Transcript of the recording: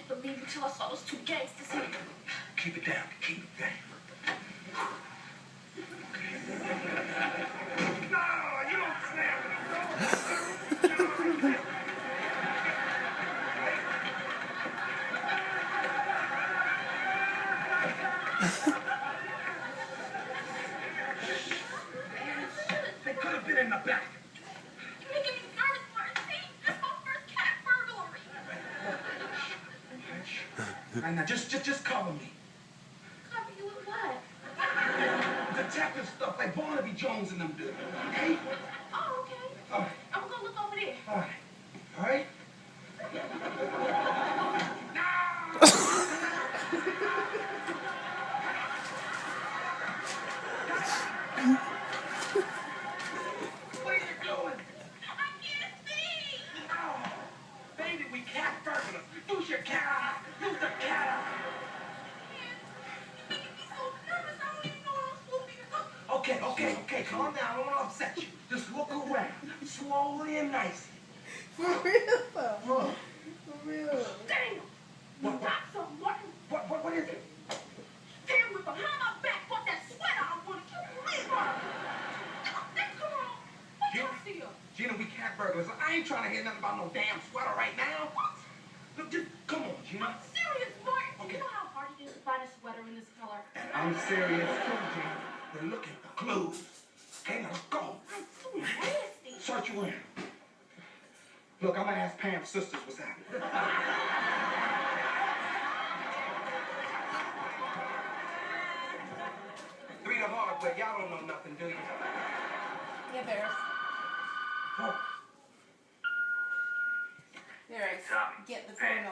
didn't believe until I saw those two gangsters here. Keep it down. Keep it down. No, you don't snap. They could have been in the back. You're making me nervous, Marcy. That's my first cat burglary. Now, just cover me. Cover you with what? Detective stuff like Barnaby Jones and them do. Okay? Oh, okay. All right. I'm gonna go look over there. All right. All right? What are you doing? I can't see. Oh, baby, we cat burglars. Use your cat eye. Use the cat eye. You're making me so nervous. I don't even know what I'm supposed to do. Okay. Calm down. I don't want to upset you. Just look around. Slowly and nicely. For real? Look. For real. Damn. You What? got something, Martin. What is it? Damn, with behind my back, bought that sweater I wanted. You please, Martin. That girl. What you feel? Gina, we cat burglars. I ain't trying to hear nothing about no damn sweater right now. Look, just come on, Gina. I'm serious, Martin. Okay. You know how hard it is to find a sweater in this color? And I'm serious too, Gina. We're looking for clues. Okay, now let's go. I'm so nasty. Search you in. Look, I'm gonna ask Pam's sisters what's happening. Three the hard way. Y'all don't know nothing, do you? Yeah, Bears. Oh. Bears. Tommy, Get the Pam. phone